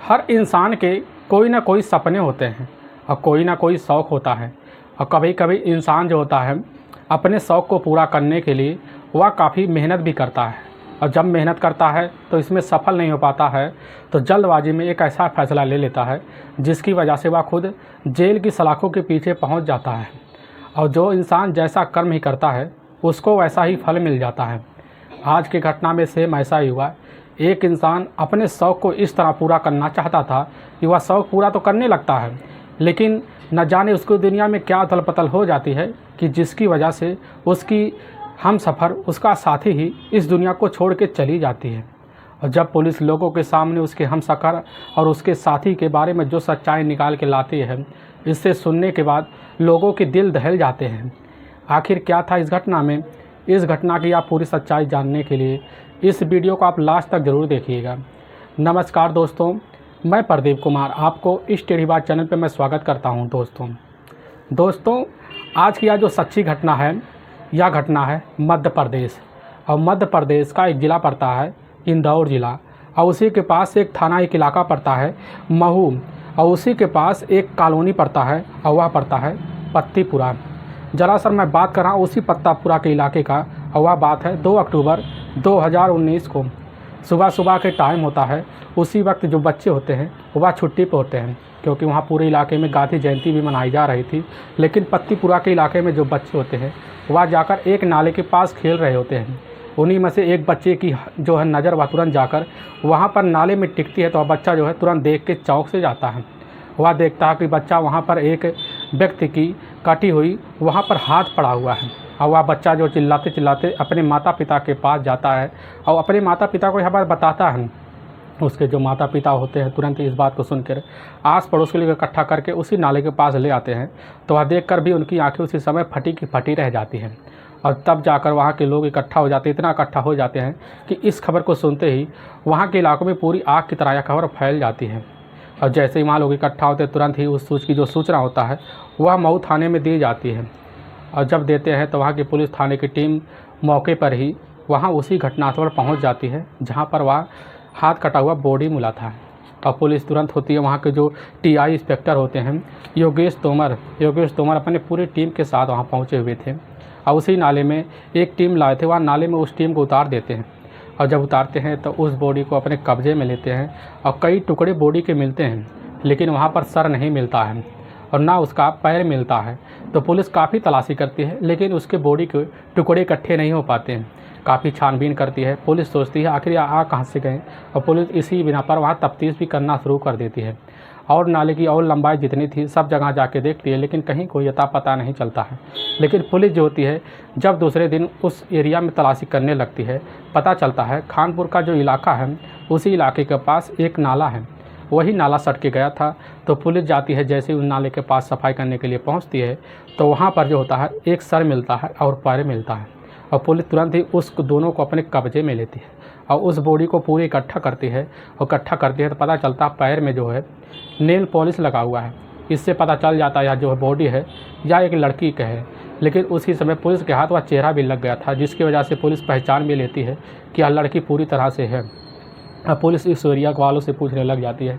हर इंसान के कोई ना कोई सपने होते हैं और कोई ना कोई शौक़ होता है। और कभी कभी इंसान जो होता है अपने शौक़ को पूरा करने के लिए वह काफ़ी मेहनत भी करता है, और जब मेहनत करता है तो इसमें सफल नहीं हो पाता है तो जल्दबाजी में एक ऐसा फ़ैसला ले लेता है जिसकी वजह से वह खुद जेल की सलाखों के पीछे पहुंच जाता है। और जो इंसान जैसा कर्म ही करता है उसको वैसा ही फल मिल जाता है। आज की घटना में सेम ऐसा ही हुआ। एक इंसान अपने शौक़ को इस तरह पूरा करना चाहता था कि वह शौक़ पूरा तो करने लगता है, लेकिन न जाने उसको दुनिया में क्या अदल पतल हो जाती है कि जिसकी वजह से उसकी हम सफ़र उसका साथी ही इस दुनिया को छोड़ के चली जाती है। और जब पुलिस लोगों के सामने उसके हम सफ़र और उसके साथी के बारे में जो सच्चाई निकाल के लाती है, इससे सुनने के बाद लोगों के दिल दहल जाते हैं। आखिर क्या था इस घटना में? इस घटना की आप पूरी सच्चाई जानने के लिए इस वीडियो को आप लास्ट तक ज़रूर देखिएगा। नमस्कार दोस्तों, मैं प्रदीप कुमार आपको इस टेढ़ी बात चैनल पर मैं स्वागत करता हूं। दोस्तों आज की यह जो सच्ची घटना है, यह घटना है मध्य प्रदेश। और मध्य प्रदेश का एक ज़िला पड़ता है इंदौर ज़िला, और उसी के पास एक थाना एक इलाका पड़ता है महू, और उसी के पास एक कॉलोनी पड़ता है और वह पड़ता है पत्तीपुरा। जरा सर मैं बात कर रहा हूँ उसी पत्तापुरा के इलाके का, और वह बात है 2 अक्टूबर 2019 को। सुबह के टाइम होता है। उसी वक्त जो बच्चे होते हैं वह छुट्टी पर होते हैं, क्योंकि वहाँ पूरे इलाके में गांधी जयंती भी मनाई जा रही थी। लेकिन पत्तीपुरा के इलाके में जो बच्चे होते हैं वह जाकर एक नाले के पास खेल रहे होते हैं। उन्हीं में से एक बच्चे की जो है नज़र वह तुरंत जाकर वहाँ पर नाले में टिकती है, तो वह बच्चा जो है तुरंत देख के चौंक से जाता है। वह देखता है कि बच्चा वहाँ पर एक व्यक्ति की कटी हुई वहाँ पर हाथ पड़ा हुआ है, और वह बच्चा जो चिल्लाते चिल्लाते अपने माता पिता के पास जाता है और अपने माता पिता को यह बात बताता है। उसके जो माता पिता होते हैं तुरंत इस बात को सुनकर आस पड़ोस के लोग इकट्ठा करके उसी नाले के पास ले आते हैं। तो वह देखकर भी उनकी आंखें उसी समय फटी की फटी रह जाती हैं, और तब जाकर वहाँ के लोग इकट्ठा हो जाते हैं। इतना इकट्ठा हो जाते हैं कि इस खबर को सुनते ही वहाँ के इलाकों में पूरी आग की तरह यह खबर फैल जाती है। और जैसे ही वहाँ लोग इकट्ठा होते हैं तुरंत ही उस सूच की जो सूचना होता है वह मऊ थाने में दी जाती है। और जब देते हैं तो वहाँ की पुलिस थाने की टीम मौके पर ही वहाँ उसी घटनास्थल पर पहुँच जाती है जहाँ पर वह हाथ कटा हुआ बॉडी मिला था। और पुलिस तुरंत होती है, वहाँ के जो टीआई इंस्पेक्टर होते हैं योगेश तोमर अपने पूरी टीम के साथ वहाँ पहुँचे हुए थे। और उसी नाले में एक टीम लाए थे, वहाँ नाले में उस टीम को उतार देते हैं। और जब उतारते हैं तो उस बॉडी को अपने कब्जे में लेते हैं, और कई टुकड़े बॉडी के मिलते हैं, लेकिन वहाँ पर सर नहीं मिलता है और ना उसका पैर मिलता है। तो पुलिस काफ़ी तलाशी करती है, लेकिन उसके बॉडी के टुकड़े इकट्ठे नहीं हो पाते हैं। काफ़ी छानबीन करती है, पुलिस सोचती है आखिर ये आ कहाँ से गए, और पुलिस इसी बिना पर वहाँ तफ्तीश भी करना शुरू कर देती है। और नाले की और लंबाई जितनी थी सब जगह जाके देखती है, लेकिन कहीं कोई अता पता नहीं चलता है। लेकिन पुलिस जो होती है जब दूसरे दिन उस एरिया में तलाशी करने लगती है, पता चलता है खानपुर का जो इलाका है उसी इलाके के पास एक नाला है, वही नाला सट के गया था। तो पुलिस जाती है, जैसे ही उस नाले के पास सफाई करने के लिए पहुंचती है तो वहां पर जो होता है एक सर मिलता है और पैर मिलता है, और पुलिस तुरंत ही उस दोनों को अपने कब्जे में लेती है और उस बॉडी को पूरी इकट्ठा करती है। और इकट्ठा करती है तो पता चलता है पैर में जो है नेल पॉलिश लगा हुआ है। इससे पता चल जाता है यह जो बॉडी है यह एक लड़की का है। लेकिन उसी समय पुलिस के हाथ वह चेहरा भी लग गया था, जिसकी वजह से पुलिस पहचान भी लेती है कि यह लड़की पूरी तरह से है। पुलिस इस एरिया वालों से पूछने लग जाती है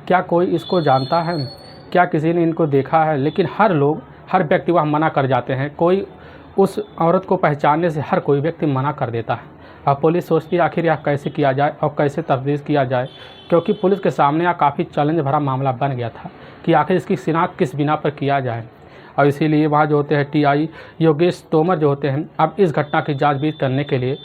क्या कोई इसको जानता है, क्या किसी ने इनको देखा है। लेकिन हर व्यक्ति वह मना कर जाते हैं। कोई उस औरत को पहचानने से हर कोई व्यक्ति मना कर देता है। अब पुलिस सोचती है आखिर यह कैसे किया जाए और कैसे तफ्तीश किया जाए, क्योंकि पुलिस के सामने यह काफ़ी चैलेंज भरा मामला बन गया था कि आखिर इसकी शिनाख्त किस बिना पर किया जाए। और इसीलिए वहाँ जो होते हैं टीआई योगेश तोमर जो होते हैं अब इस घटना की जांचबीन करने के लिए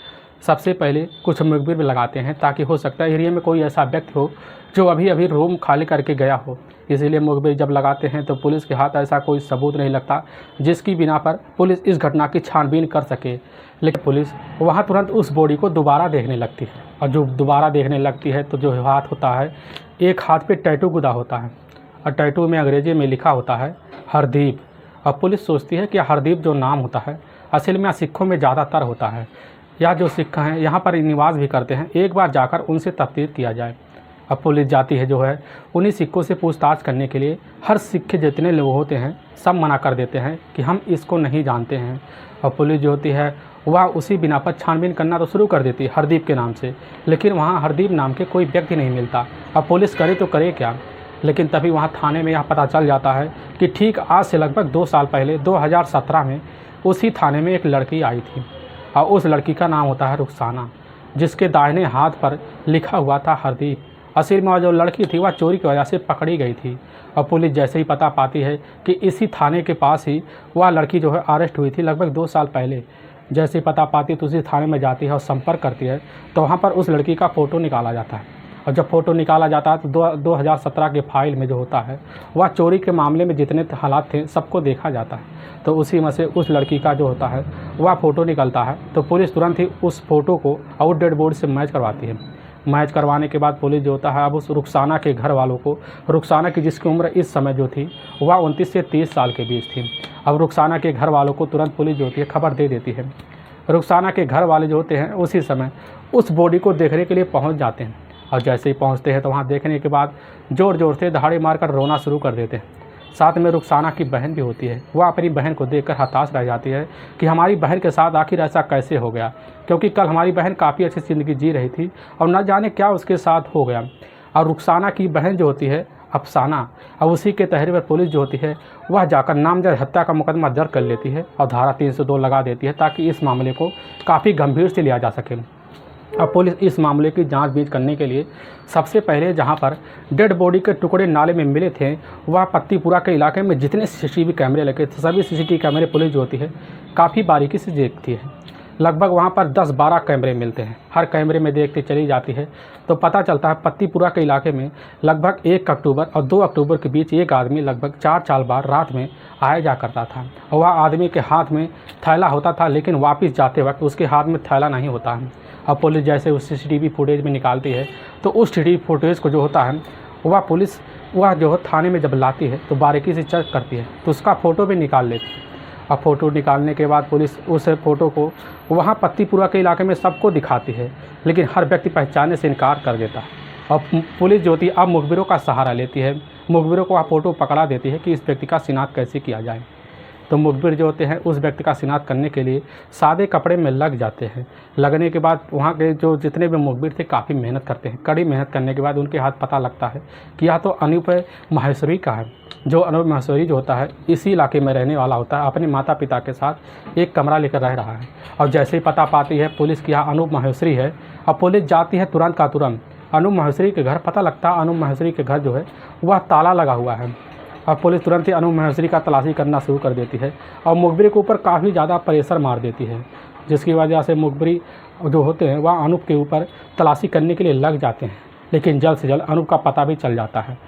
सबसे पहले कुछ मुखबिर भी लगाते हैं, ताकि हो सकता है एरिया में कोई ऐसा व्यक्ति हो जो अभी रूम खाली करके गया हो। इसीलिए मुखबिर जब लगाते हैं तो पुलिस के हाथ ऐसा कोई सबूत नहीं लगता जिसकी बिना पर पुलिस इस घटना की छानबीन कर सके। लेकिन पुलिस वहाँ तुरंत उस बॉडी को दोबारा देखने लगती है, और जो दोबारा देखने लगती है तो जो हाथ होता है एक हाथ पे टैटू गुदा होता है, और टैटू में अंग्रेजी में लिखा होता है हरदीप। और पुलिस सोचती है कि हरदीप जो नाम होता है असल में सिखों में ज़्यादातर होता है। यह जो सिख हैं यहाँ पर निवास भी करते हैं, एक बार जाकर उनसे तफ्तीश किया जाए। अब पुलिस जाती है जो है उन्हीं सिक्कों से पूछताछ करने के लिए। हर सिक्के जितने लोग होते हैं सब मना कर देते हैं कि हम इसको नहीं जानते हैं। और पुलिस जो होती है वह उसी बिना पर छानबीन करना तो शुरू कर देती है हरदीप के नाम से, लेकिन वहाँ हरदीप नाम के कोई व्यक्ति नहीं मिलता। अब पुलिस करे तो करे क्या। लेकिन तभी वहाँ थाने में यह पता चल जाता है कि ठीक आज से लगभग 2 साल पहले 2017 में उसी थाने में एक लड़की आई थी और उस लड़की का नाम होता है रुखसाना, जिसके दाहिने हाथ पर लिखा हुआ था हरदीप। असल में जो लड़की थी वह चोरी की वजह से पकड़ी गई थी और पुलिस जैसे ही पता पाती है कि इसी थाने के पास ही वह लड़की जो है अरेस्ट हुई थी लगभग 2 साल पहले। जैसे ही पता पाती है तो उसी थाने में जाती है और संपर्क करती है, तो वहाँ पर उस लड़की का फ़ोटो निकाला जाता है। और जब फ़ोटो निकाला जाता है तो 2017 के फाइल में जो होता है वह चोरी के मामले में जितने हालात थे सबको देखा जाता है। तो उसी में से उस लड़की का जो होता है वह फ़ोटो निकलता है। तो पुलिस तुरंत ही उस फ़ोटो को आउट डेड बोर्ड से मैच करवाती है। मैच करवाने के बाद पुलिस जो होता है अब उस रुखसाना के घर वालों को, रुखसाना की जिसकी उम्र इस समय जो थी वह 29 से 30 साल के बीच थी, अब रुखसाना के घर वालों को तुरंत पुलिस जो होती है खबर दे देती है। रुखसाना के घर वाले जो होते हैं उसी समय उस बॉडी को देखने के लिए पहुंच जाते हैं और जैसे ही पहुंचते हैं तो वहां देखने के बाद ज़ोर ज़ोर से दहाड़े मारकर रोना शुरू कर देते हैं। साथ में रुखसाना की बहन भी होती है, वह अपनी बहन को देखकर हताश रह जाती है कि हमारी बहन के साथ आखिर ऐसा कैसे हो गया, क्योंकि कल हमारी बहन काफ़ी अच्छी ज़िंदगी जी रही थी और न जाने क्या उसके साथ हो गया। और रुखसाना की बहन जो होती है अफसाना, अब उसी के तहरीर पर पुलिस जो होती है वह जाकर नामजद हत्या का मुकदमा दर्ज कर लेती है और धारा 302 लगा देती है ताकि इस मामले को काफ़ी गंभीर से लिया जा सके। अब पुलिस इस मामले की जांच-बीच करने के लिए सबसे पहले जहां पर डेड बॉडी के टुकड़े नाले में मिले थे वह पत्तीपुरा के इलाके में जितने सीसीटीवी कैमरे लगे थे सभी सीसीटीवी कैमरे पुलिस जो होती है काफ़ी बारीकी से देखती है। लगभग वहां पर 10-12 कैमरे मिलते हैं, हर कैमरे में देखते चली जाती है तो पता चलता है पत्तीपुरा के इलाके में लगभग 1 अक्टूबर और 2 अक्टूबर के बीच एक आदमी लगभग 4 बार रात में आया जा करता था और वह आदमी के हाथ में थैला होता था, लेकिन वापस जाते वक्त उसके हाथ में थैला नहीं होता है। अब पुलिस जैसे उस सीसीटीवी फुटेज में निकालती है तो उस सीसीटीवी फुटेज को जो होता है वह पुलिस वह जो थाने में जब लाती है तो बारीकी से चेक करती है तो उसका फ़ोटो भी निकाल लेती है। अब फ़ोटो निकालने के बाद पुलिस उस फ़ोटो को वहाँ पत्तीपुरा के इलाके में सबको दिखाती है, लेकिन हर व्यक्ति पहचानने से इनकार कर देता है। अब पुलिस जो होती है अब मुखबिरों का सहारा लेती है, मुखबिरों को वह फ़ोटो पकड़ा देती है कि इस व्यक्ति का शिनाख्त कैसे किया जाए। तो मुखबिर जो होते हैं उस व्यक्ति का शिनाख्त करने के लिए सादे कपड़े में लग जाते हैं। लगने के बाद वहाँ के जो जितने भी मुखबिर थे काफ़ी मेहनत करते हैं। कड़ी मेहनत करने के बाद उनके हाथ पता लगता है कि यह तो अनूप माहेश्वरी का है। जो अनूप माहेश्वरी जो होता है इसी इलाके में रहने वाला होता है, अपने माता पिता के साथ एक कमरा लेकर रह रहा है। और जैसे ही पता पाती है पुलिस की यहाँ अनूप माहेश्वरी है, अब पुलिस जाती है तुरंत का तुरंत अनूप माहेश्वरी के घर। पता लगता है अनूप माहेश्वरी के घर जो है वह ताला लगा हुआ है। अब पुलिस तुरंत ही अनूप माहेश्वरी का तलाशी करना शुरू कर देती है और मुखबिर के ऊपर काफ़ी ज़्यादा प्रेशर मार देती है, जिसकी वजह से मुखबिरी जो होते हैं वह अनूप के ऊपर तलाशी करने के लिए लग जाते हैं, लेकिन जल्द से जल्द अनूप का पता भी चल जाता है।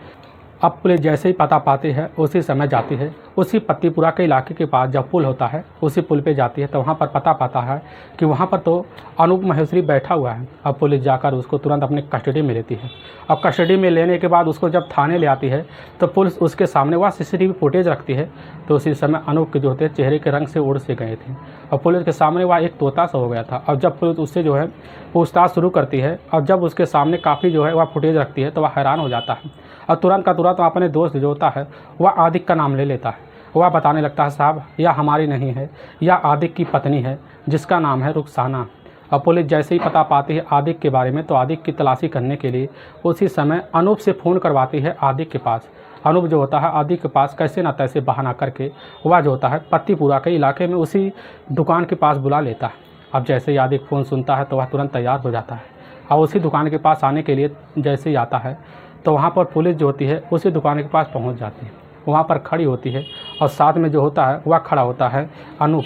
अब पुलिस जैसे ही पता पाती है उसी समय जाती है उसी पत्तीपुरा के इलाके के पास जब पुल होता है उसी पुल पे जाती है तो वहाँ पर पता पाता है कि वहाँ पर तो अनूप माहेश्वरी बैठा हुआ है। अब पुलिस जाकर उसको तुरंत अपने कस्टडी में लेती है। अब कस्टडी में लेने के बाद उसको जब थाने ले आती है तो पुलिस उसके सामने वह सीसीटीवी फुटेज रखती है तो उसी समय अनूप के जो होते चेहरे के रंग से उड़ से गए थे और पुलिस के सामने वह एक तोता सा हो गया था। और जब पुलिस उससे जो है पूछताछ शुरू करती है और जब उसके सामने काफ़ी जो है वह फुटेज रखती है तो वह हैरान हो जाता है और तुरंत का तुरंत अपने दोस्त जो होता है वह आदिक का नाम ले लेता है। वह बताने लगता है साहब यह हमारी नहीं है, यह आदिक की पत्नी है जिसका नाम है रुखसाना। अब पुलिस जैसे ही पता पाती है आदिक के बारे में तो आदिक की तलाशी करने के लिए उसी समय अनूप से फ़ोन करवाती है आदिक के पास। अनूप जो होता है आदिक के पास कैसे ना तैसे बहाना करके वह जो होता है पत्तीपुरा के इलाके में उसी दुकान के पास बुला लेता है। अब जैसे ही आदिक फ़ोन सुनता है तो वह तुरंत तैयार हो जाता है और उसी दुकान के पास आने के लिए जैसे ही आता है तो वहाँ पर पुलिस जो होती है उसी दुकान के पास पहुँच जाती है, वहाँ पर खड़ी होती है और साथ में जो होता है वह खड़ा होता है अनूप।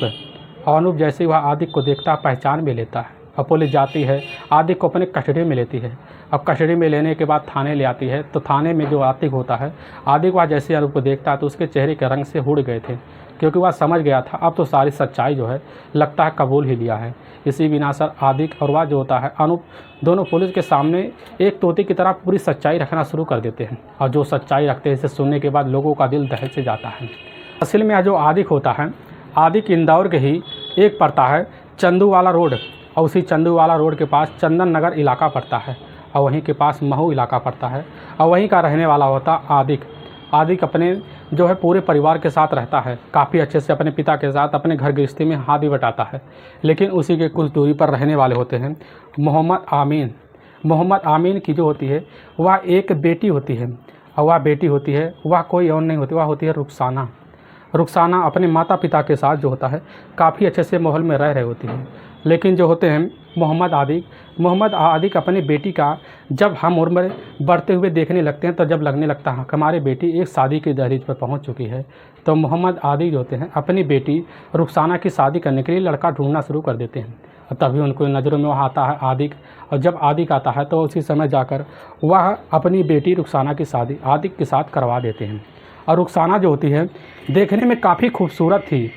और अनूप जैसे ही वह आदिक को देखता है पहचान भी लेता है और पुलिस जाती है आदिक को अपने कस्टडी में लेती है। अब कस्टडी में लेने के बाद थाने ले आती है तो थाने में जो आदिक होता है आदिक वह जैसे अनूप को देखता है तो उसके चेहरे के रंग से उड़ गए थे, क्योंकि वह समझ गया था अब तो सारी सच्चाई जो है लगता है कबूल ही लिया है। इसी बिना सर आदिक और वह जो होता है अनूप दोनों पुलिस के सामने एक तोते की तरह पूरी सच्चाई रखना शुरू कर देते हैं और जो सच्चाई रखते हैं इसे सुनने के बाद लोगों का दिल दहल से जाता है। असल में जो आदिक होता है आदिक इंदौर के ही एक पड़ता है चंदूवाला रोड और उसी चंदूवाला रोड के पास चंदन नगर इलाका पड़ता है और वहीं के पास महू इलाका पड़ता है और वहीं का रहने वाला होता आदिक। आदिक अपने जो है पूरे परिवार के साथ रहता है, काफ़ी अच्छे से अपने पिता के साथ अपने घर गृहस्थी में हाथ भी बटाता है। लेकिन उसी के कुछ दूरी पर रहने वाले होते हैं मोहम्मद आमीन। मोहम्मद आमीन की जो होती है वह एक बेटी होती है, और वह बेटी होती है वह कोई और नहीं होती, वह होती है रुखसाना। रुखसाना अपने माता पिता के साथ जो होता है काफ़ी अच्छे से माहौल में रह रही होती है। लेकिन जो होते हैं मोहम्मद आदिक अपनी बेटी का जब हम उम्र बढ़ते हुए देखने लगते हैं, तो जब लगने लगता है हमारी बेटी एक शादी की दहलीज पर पहुंच चुकी है, तो मोहम्मद आदिक जो होते हैं अपनी बेटी रुखसाना की शादी करने के लिए लड़का ढूंढना शुरू कर देते हैं। और तभी उनको नज़रों में वह आता है आदिक, और जब आदिक आता है तो उसी समय जाकर वह अपनी बेटी रुखसाना की शादी आदिक के साथ करवा देते हैं। और रुखसाना जो होती है देखने में काफ़ी खूबसूरत थी,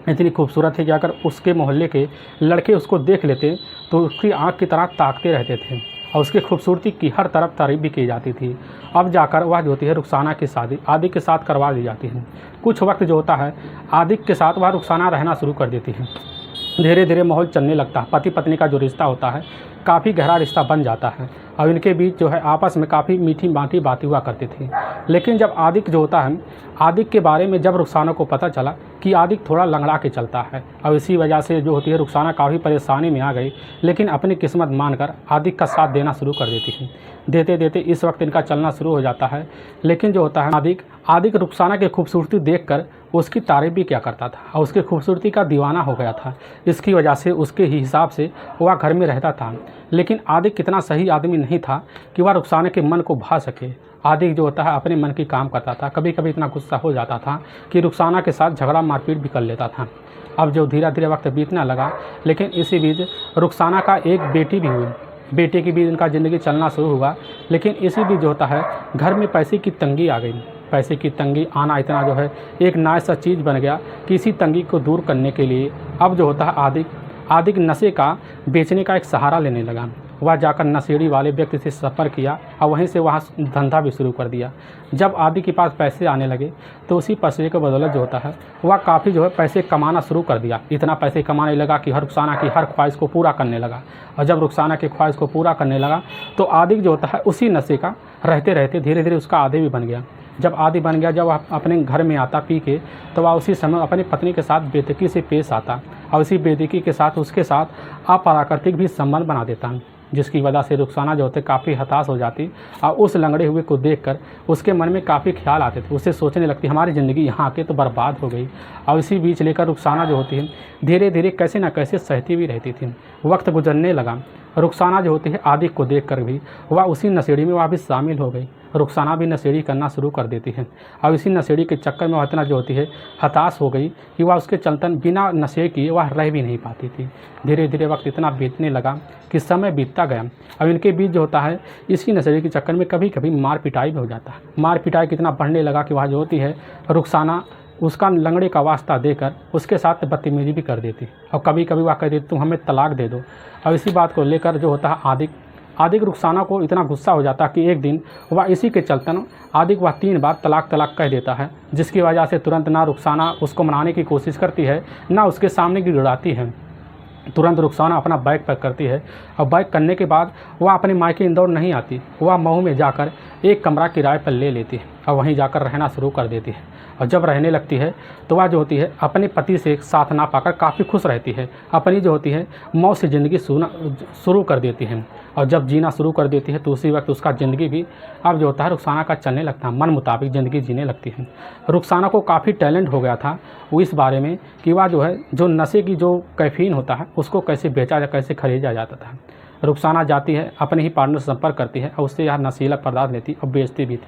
इतनी खूबसूरत थी कि अगर उसके मोहल्ले के लड़के उसको देख लेते तो उसकी आँख की तरह ताकते रहते थे, और उसकी खूबसूरती की हर तरफ तारीफ भी की जाती थी। अब जाकर वह जो होती है रुखसाना की शादी आदिक के साथ करवा दी जाती है। कुछ वक्त जो होता है आदिक के साथ वह रुखसाना रहना शुरू कर देती है। धीरे धीरे माहौल चलने लगता है, पति पत्नी का जो रिश्ता होता है काफ़ी गहरा रिश्ता बन जाता है, और इनके बीच जो है आपस में काफ़ी मीठी बाटी बातें हुआ करती थी। लेकिन जब आदिक जो होता है आदिक के बारे में जब रुखसाना को पता चला कि आदिक थोड़ा लंगड़ा के चलता है, और इसी वजह से जो होती है रुखसाना काफ़ी परेशानी में आ गई, लेकिन अपनी किस्मत मानकर आदिक का साथ देना शुरू कर देती है। देते देते इस वक्त इनका चलना शुरू हो जाता है। लेकिन जो होता है आदिक रुखसाना की खूबसूरती देखकर उसकी तारीफ भी क्या करता था, और उसकी खूबसूरती का दीवाना हो गया था। इसकी वजह से उसके ही हिसाब से वह घर में रहता था। लेकिन आदिक कितना सही आदमी नहीं था कि वह रुखसाना के मन को भा सके। आदिक जो होता है अपने मन की काम करता था, कभी कभी इतना गुस्सा हो जाता था कि रुखसाना के साथ झगड़ा मारपीट भी कर लेता था। अब जो धीरे धीरे वक्त बीतने लगा, लेकिन इसी बीच रुखसाना का एक बेटी भी हुई, बेटे की भी इनका ज़िंदगी चलना शुरू हुआ। लेकिन इसी बीच जो होता है घर में पैसे की तंगी आ गई। पैसे की तंगी आना इतना जो है एक नया सा चीज़ बन गया कि इसी तंगी को दूर करने के लिए अब जो होता है आदिक नशे का बेचने का एक सहारा लेने लगा। वह जाकर नशेड़ी वाले व्यक्ति से संपर्क किया, और वहीं से वहाँ धंधा भी शुरू कर दिया। जब आदिक के पास पैसे आने लगे तो उसी पैसे के बदौलत जो होता है वह काफ़ी जो है पैसे कमाना शुरू कर दिया। इतना पैसे कमाने लगा कि रुखसाना की हर ख्वाहिश को पूरा करने लगा। और जब रुखसाना की ख्वाहिश को पूरा करने लगा तो आदिक जो होता है उसी नशे का रहते रहते धीरे धीरे उसका आदी भी बन गया। जब आदी बन गया, जब वह अपने घर में आता पी के, तो वह उसी समय अपनी पत्नी के साथ बेदखी से पेश आता, और उसी बेदखी के साथ उसके साथ अप्राकृतिक भी संबंध बना देता, जिसकी वजह से रुखसाना जो होते काफ़ी हताश हो जाती, और उस लंगड़े हुए को देखकर उसके मन में काफ़ी ख्याल आते थे। उसे सोचने लगती हमारी ज़िंदगी यहाँ आके तो बर्बाद हो गई। और इसी बीच लेकर रुखसाना जो होती है धीरे धीरे कैसे न कैसे सहती भी रहती थी। वक्त गुजरने लगा, रुखसाना जो होती है आदिक को देखकर भी वह उसी नशेड़ी में वह भी शामिल हो गई। रुखसाना भी नशेड़ी करना शुरू कर देती है, और इसी नशेड़ी के चक्कर में वह इतना जो होती है हताश हो गई कि वह उसके चलतन बिना नशे किए वह रह भी नहीं पाती थी। धीरे धीरे वक्त इतना बीतने लगा कि समय बीतता गया। अब इनके बीच जो होता है इसी नशेड़ी के चक्कर में कभी कभी मार पिटाई भी हो जाता है। मार पिटाई कितना बढ़ने लगा कि वह जो होती है रुखसाना उसका लंगड़े का वास्ता देकर उसके साथ बदतमीजी भी कर देती, और कभी कभी वह कह देती तुम हमें तलाक दे दो। और इसी बात को लेकर जो होता है आदिक रुखसाना को इतना गुस्सा हो जाता कि एक दिन वह इसी के चलतन आदिक वह 3 बार तलाक कह देता है, जिसकी वजह से तुरंत ना रुखसाना उसको मनाने की कोशिश करती है, ना उसके सामने गिड़ाती है। तुरंत रुखसाना अपना बैग पैक करती है, और बैग करने के बाद वह अपने मायके इंदौर नहीं आती, वह महू में जाकर एक कमरा किराए पर ले लेती है, और वहीं जाकर रहना शुरू कर देती है। और जब रहने लगती है तो वह जो होती है अपने पति से साथ ना पाकर काफ़ी खुश रहती है, अपनी जो होती है मौत से ज़िंदगी शुरू कर देती है। और जब जीना शुरू कर देती है तो उसी वक्त उसका ज़िंदगी भी अब जो होता है रुखसाना का चलने लगता है, मन मुताबिक ज़िंदगी जीने लगती है। रुखसाना को काफ़ी टैलेंट हो गया था वो इस बारे में कि वह जो है जो नशे की जो कैफीन होता है उसको कैसे बेचा जा कैसे खरीदा जाता था। रुखसाना जाती है अपने ही पार्टनर से संपर्क करती है, और उससे यह नशीला पदार्थ लेती और बेचती भी थी।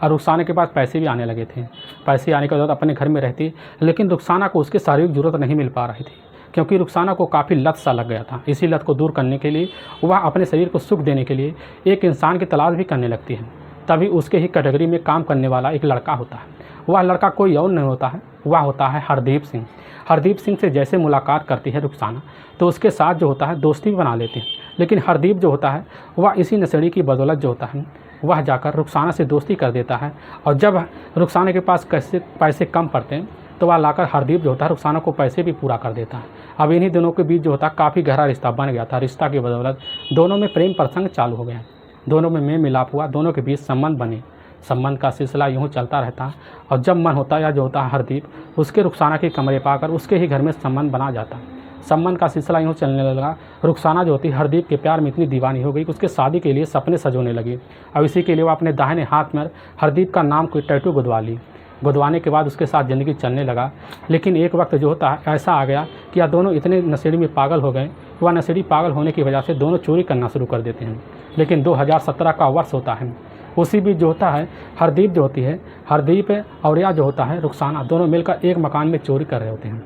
और रुखसाना के पास पैसे भी आने लगे थे। पैसे आने के बाद अपने घर में रहती, लेकिन रुखसाना को उसकी शारीरिक ज़रूरत नहीं मिल पा रही थी, क्योंकि रुखसाना को काफ़ी लत सा लग गया था। इसी लत को दूर करने के लिए वह अपने शरीर को सुख देने के लिए एक इंसान की तलाश भी करने लगती है। तभी उसके ही कैटेगरी में काम करने वाला एक लड़का होता है। वह लड़का कोई और नहीं होता है, वह होता है हरदीप सिंह। हरदीप सिंह से जैसे मुलाकात करती है रुखसाना तो उसके साथ जो होता है दोस्ती भी बना लेती है। लेकिन हरदीप जो होता है वह इसी नशेड़ी की बदौलत जो होता है वह जाकर रुखसाना से दोस्ती कर देता है, और जब रुखसाना के पास कैसे पैसे कम पड़ते हैं तो वह लाकर हरदीप जो होता है रुखसाना को पैसे भी पूरा कर देता है। अब इन्हीं दोनों के बीच जो होता है काफ़ी गहरा रिश्ता बन गया था। रिश्ता की बदौलत दोनों में प्रेम प्रसंग चालू हो गया, दोनों में मेल मिलाप हुआ, दोनों के बीच संबंध बने। संबंध का सिलसिला यूँ चलता रहता और जब मन होता या जो होता है हरदीप उसके रुखसाना के कमरे पाकर उसके ही घर में संबंध बना जाता। संबंध का सिलसिला यूँ चलने लगा। रुखसाना जो होती हरदीप के प्यार में इतनी दीवानी हो गई कि उसके शादी के लिए सपने सजोने लगी। अब इसी के लिए वो अपने दाहिने हाथ में हरदीप का नाम कोई टैटू गुदवा ली। गुदवाने के बाद उसके साथ ज़िंदगी चलने लगा। लेकिन एक वक्त जो होता है ऐसा आ गया कि यह दोनों इतने नशेड़ी में पागल हो गए। वह नशेड़ी पागल होने की वजह से दोनों चोरी करना शुरू कर देते हैं। लेकिन 2017 का वर्ष होता है। उसी बीच जो होता है हरदीप जो होती है हरदीप और यह जो होता है रुखसाना दोनों मिलकर एक मकान में चोरी कर रहे होते हैं।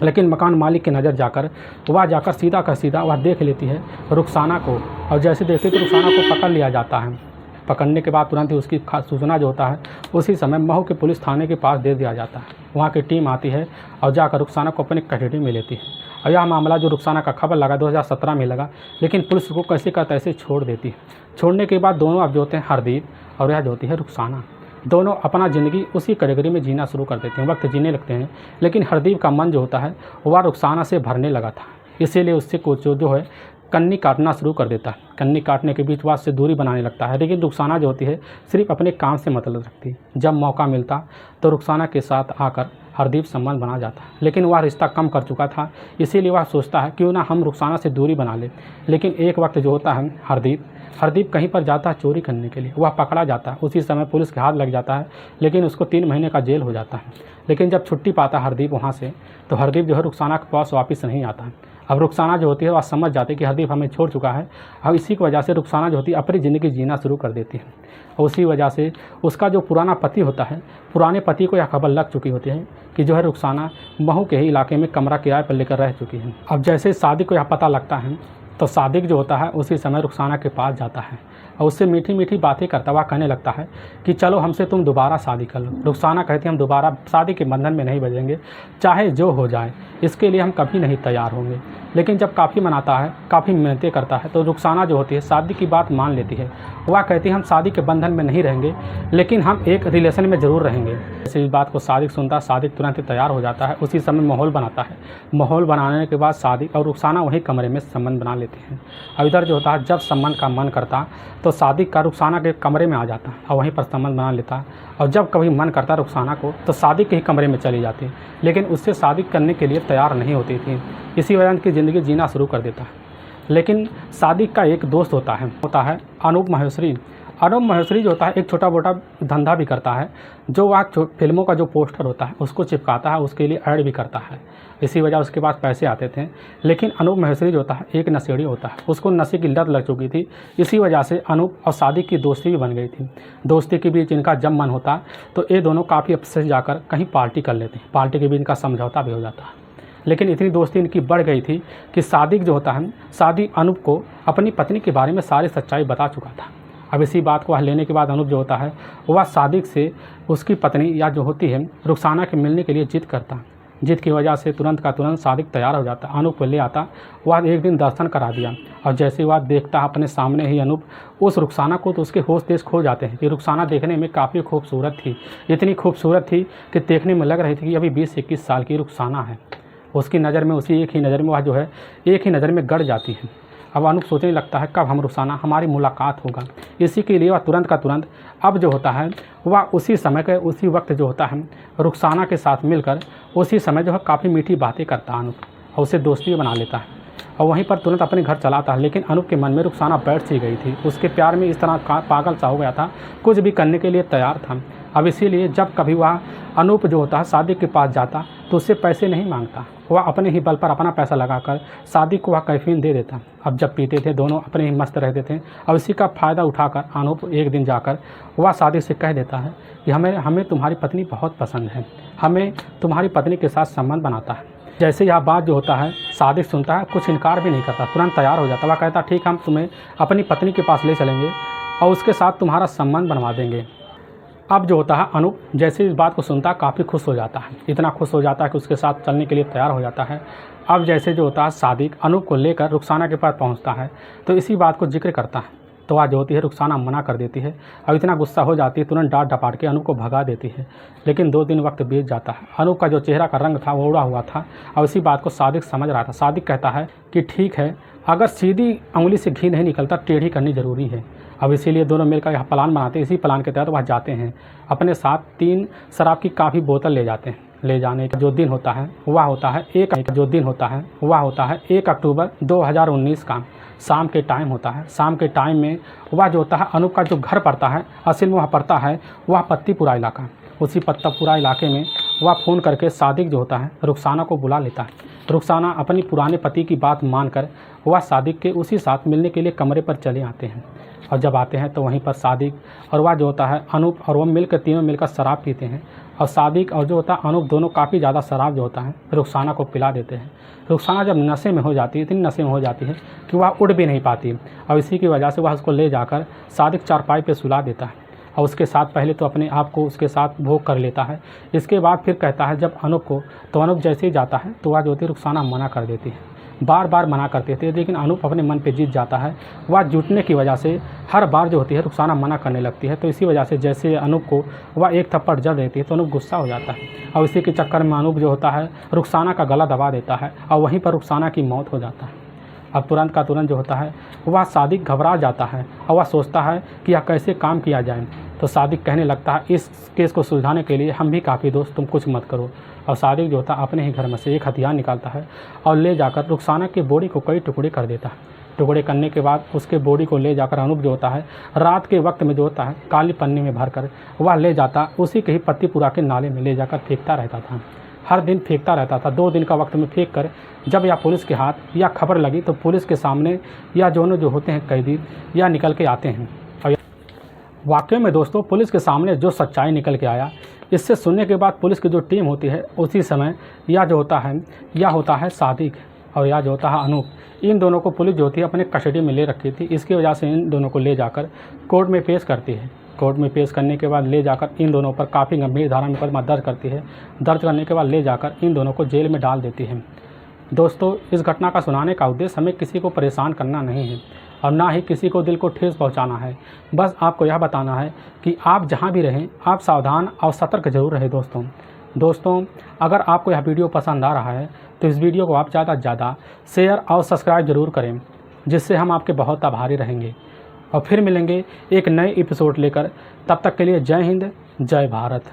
लेकिन मकान मालिक की नज़र जाकर वह जाकर सीधा का सीधा वह देख लेती है रुखसाना को। और जैसे देखती तो रुखसाना को पकड़ लिया जाता है। पकड़ने के बाद तुरंत ही उसकी सूचना जो होता है उसी समय महू के पुलिस थाने के पास दे दिया जाता है। वहाँ की टीम आती है और जाकर रुखसाना को अपनी कस्टडी में लेती है। और यह मामला जो रुखसाना का खबर लगा 2017 में लगा, लेकिन पुलिस को कैसे का तैसे छोड़ देती है। छोड़ने के बाद दोनों अब जो होते हैं हरदीप और यह जो होती है रुखसाना दोनों अपना ज़िंदगी उसी कैटेगरी में जीना शुरू कर देते हैं, वक्त जीने लगते हैं। लेकिन हरदीप का मन जो होता है वह रुखसाना से भरने लगा था, इसीलिए उससे कुछ जो है कन्नी काटना शुरू कर देता है। कन्नी काटने के बीच वह से दूरी बनाने लगता है। लेकिन रुखसाना जो होती है सिर्फ अपने काम से मतलब रखती है। जब मौका मिलता तो रुखसाना के साथ आकर हरदीप संबंध बना जाता। लेकिन वह रिश्ता कम कर चुका था, इसीलिए वह सोचता है क्यों ना हम रुखसाना से दूरी बना ले। लेकिन एक वक्त जो होता है हरदीप कहीं पर जाता है चोरी करने के लिए। वह पकड़ा जाता है। उसी समय पुलिस के हाथ लग जाता है, लेकिन उसको 3 महीने का जेल हो जाता है। लेकिन जब छुट्टी पाता हरदीप वहाँ से, तो हरदीप जो है रुखसाना के पास वापस नहीं आता। अब रुखसाना जो होती है वह समझ जाती है कि हरदीप हमें छोड़ चुका है। अब इसी की वजह से रुखसाना जो होती है अपनी ज़िंदगी जीना शुरू कर देती है। और उसी वजह से उसका जो पुराना पति होता है, पुराने पति को यह खबर लग चुकी होती है कि जो है रुखसाना महू के ही इलाके में कमरा किराए पर लेकर रह चुकी है। अब जैसे सादिक को यह पता लगता है तो सादिक जो होता है उसी समय रुखसाना के पास जाता है और उससे मीठी मीठी बातें करता हुआ कहने लगता है कि चलो हमसे तुम दोबारा शादी कर लो। रुखसाना कहती हम दोबारा शादी के बंधन में नहीं बंधेंगे, चाहे जो हो जाए, इसके लिए हम कभी नहीं तैयार होंगे। लेकिन जब काफ़ी मनाता है, काफ़ी मिन्नतें करता है, तो रुखसाना जो होती है शादी की बात मान लेती है। वह कहती है हम शादी के बंधन में नहीं रहेंगे, लेकिन हम एक रिलेशन में ज़रूर रहेंगे। जैसे इस बात को सादिक सुनता है, सादिक तुरंत ही तैयार हो जाता है। उसी समय माहौल बनाता है। माहौल बनाने के बाद सादिक और रुखसाना वहीं कमरे में संबंध बना लेते हैं। और इधर जो होता है जब संबंध का मन करता तो सादिक का रुखसाना के कमरे में आ जाता और वहीं पर संबंध बना लेता। और जब कभी मन करता रुखसाना को तो सादिक के ही कमरे में चली जाती, लेकिन उससे शादी करने के लिए तैयार नहीं होती थी। इसी वजह की ज़िंदगी जीना शुरू कर देता है। लेकिन सादिक का एक दोस्त होता है अनूप माहेश्वरी। अनूप माहेश्वरी जो होता है एक छोटा मोटा धंधा भी करता है, जो वह फिल्मों का जो पोस्टर होता है उसको चिपकाता है, उसके लिए ऐड भी करता है। इसी वजह उसके पास पैसे आते थे। लेकिन अनूप माहेश्वरी जो होता है एक नशेड़ी होता है, उसको नशे की लत लग चुकी थी। इसी वजह से अनूप और सादिक की दोस्ती भी बन गई थी। दोस्ती के बीच इनका जब मन होता तो ये दोनों काफ़ी अपसे जाकर कहीं पार्टी कर लेते हैं। पार्टी के बीच इनका समझौता भी हो जाता है। लेकिन इतनी दोस्ती इनकी बढ़ गई थी कि सादिक जो होता है सादिक अनूप को अपनी पत्नी के बारे में सारी सच्चाई बता चुका था। अब इसी बात को लेने के बाद अनूप जो होता है वह सादिक से उसकी पत्नी या जो होती है रुखसाना के मिलने के लिए जिद करता। जिद की वजह से तुरंत का तुरंत सादिक तैयार हो जाता, अनूप को ले आता। वह एक दिन दर्शन करा दिया और जैसे वह देखता अपने सामने ही अनूप उस रुखसाना को, तो उसके होश तेज खो जाते हैं कि रुखसाना देखने में काफ़ी खूबसूरत थी। इतनी खूबसूरत थी कि देखने में लग रही थी कि अभी 20-21 साल की रुखसाना है। उसकी नज़र में उसी एक ही नज़र में वह जो है एक ही नज़र में गड़ जाती है। अब अनूप सोचने लगता है कब हम रुखसाना हमारी मुलाकात होगा। इसी के लिए वह तुरंत का तुरंत अब जो होता है वह उसी समय के उसी वक्त जो होता है रुखसाना के साथ मिलकर उसी समय जो है काफ़ी मीठी बातें करता है अनूप और उसे दोस्ती बना लेता है और वहीं पर तुरंत अपने घर चलाता है। लेकिन अनूप के मन में रुखसाना बैठ सी गई थी। उसके प्यार में इस तरह पागल सा हो गया था, कुछ भी करने के लिए तैयार था। अब इसीलिए जब कभी वह अनूप जो होता है सादिक के पास जाता तो उससे पैसे नहीं मांगता, वह अपने ही बल पर अपना पैसा लगाकर सादिक को वह कैफीन दे देता। अब जब पीते थे दोनों अपने ही मस्त रहते थे। और इसी का फ़ायदा उठाकर अनूप एक दिन जाकर वह सादिक से कह देता है कि हमें तुम्हारी पत्नी बहुत पसंद है, हमें तुम्हारी पत्नी के साथ संबंध बनाता है। जैसे यह बात जो होता है सादिक सुनता है, कुछ इनकार भी नहीं करता, तुरंत तैयार हो जाता। वह कहता ठीक हम तुम्हें अपनी पत्नी के पास ले चलेंगे और उसके साथ तुम्हारा संबंध बनवा देंगे। अब जो होता है अनूप जैसे इस बात को सुनता है काफ़ी खुश हो जाता है, इतना खुश हो जाता है कि उसके साथ चलने के लिए तैयार हो जाता है। अब जैसे जो होता है सादिक अनूप को लेकर रुखसाना के पास पहुंचता है तो इसी बात को जिक्र करता है तो वह जो होती है रुखसाना मना कर देती है और इतना गुस्सा हो जाती है, तुरंत डांट डपाट के अनूप को भगा देती है। लेकिन 2 दिन वक्त बीत जाता है। अनूप का जो चेहरा का रंग था वो उड़ा हुआ था और इसी बात को सादिक समझ रहा था। सादिक कहता है कि ठीक है, अगर सीधी उंगली से घी नहीं निकलता, टेढ़ी करनी ज़रूरी है। अब इसीलिए दोनों मिलकर यह प्लान बनाते हैं। इसी प्लान के तहत वह जाते हैं, अपने साथ 3 शराब की काफ़ी बोतल ले जाते हैं। ले जाने का जो दिन होता है वह होता है 1 अक्टूबर 2019 का शाम के टाइम होता है। शाम के टाइम में वह जो होता है अनूप का जो घर पड़ता है, असल में वह पड़ता है वह पत्तीपुरा इलाका। उसी पत्तापुरा इलाके में वह फ़ोन करके सादिक जो होता है रुखसाना को बुला लेता है। रुखसाना अपनी पुराने पति की बात मानकर वह सादिक के उसी साथ मिलने के लिए कमरे पर चले आते हैं। और जब आते हैं तो वहीं पर सादिक और वह जो होता है अनूप और वह मिलकर तीनों मिलकर शराब पीते हैं। और सादिक और जो होता है अनूप दोनों काफ़ी ज़्यादा शराब जो होता है रुखसाना को पिला देते हैं। रुखसाना जब नशे में हो जाती है, इतनी नशे में हो जाती है कि वह उठ भी नहीं पाती और इसी की वजह से वह उसको ले जाकर सादिक चारपाई पे सुला देता है और उसके साथ पहले तो अपने आप को उसके साथ भोग कर लेता है। इसके बाद फिर कहता है जब अनूप को, तो अनूप जैसे ही जाता है तो वह जो होती है रुखसाना मना कर देती है। बार बार मना करते थे, लेकिन अनूप अपने मन पे जीत जाता है। वह जुटने की वजह से हर बार जो होती है रुखसाना मना करने लगती है। तो इसी वजह से जैसे अनूप को वह एक थप्पड़ जड़ देती है तो अनूप गुस्सा हो जाता है और इसी के चक्कर में अनूप जो होता है रुखसाना का गला दबा देता है और वहीं पर रुखसाना की मौत हो जाता है। अब तुरंत का तुरंत जो होता है वह सादिक घबरा जाता है और वह सोचता है कि यह कैसे काम किया जाए। तो सादिक कहने लगता है इस केस को सुलझाने के लिए हम भी काफ़ी दोस्त, तुम कुछ मत करो। और सादिक जो होता है अपने ही घर में से एक हथियार निकालता है और ले जाकर रुखसाना की बॉडी को कई टुकड़े कर देता है। टुकड़े करने के बाद उसके बॉडी को ले जाकर अनूप जो होता है रात के वक्त में जो होता है काली पन्नी में भरकर वह ले जाता उसी के ही पत्तीपुरा के नाले में ले जाकर फेंकता रहता था। हर दिन फेंकता रहता था। 2 दिन का वक्त में फेंक कर जब यह पुलिस के हाथ या खबर लगी तो पुलिस के सामने या दोनों जो होते हैं कैदी या निकल के आते हैं। और वाकई में दोस्तों पुलिस के सामने जो सच्चाई निकल के आया, इससे सुनने के बाद पुलिस की जो टीम होती है उसी समय या जो होता है सादिक और या जो होता है अनूप, इन दोनों को पुलिस जो होती है अपने कस्टडी में ले रखी थी। इसकी वजह से इन दोनों को ले जाकर कोर्ट में पेश करती है। कोर्ट में पेश करने के बाद ले जाकर इन दोनों पर काफ़ी गंभीर धारा मुकदमा दर्ज करती है। दर्ज करने के बाद ले जाकर इन दोनों को जेल में डाल देती है। दोस्तों इस घटना का सुनाने का उद्देश्य हमें किसी को परेशान करना नहीं है और ना ही किसी को दिल को ठेस पहुंचाना है। बस आपको यह बताना है कि आप जहां भी रहें आप सावधान और सतर्क जरूर रहें। दोस्तों अगर आपको यह वीडियो पसंद आ रहा है तो इस वीडियो को आप ज़्यादा से ज़्यादा शेयर और सब्सक्राइब जरूर करें, जिससे हम आपके बहुत आभारी रहेंगे। और फिर मिलेंगे एक नए एपिसोड लेकर, तब तक के लिए जय हिंद, जय भारत।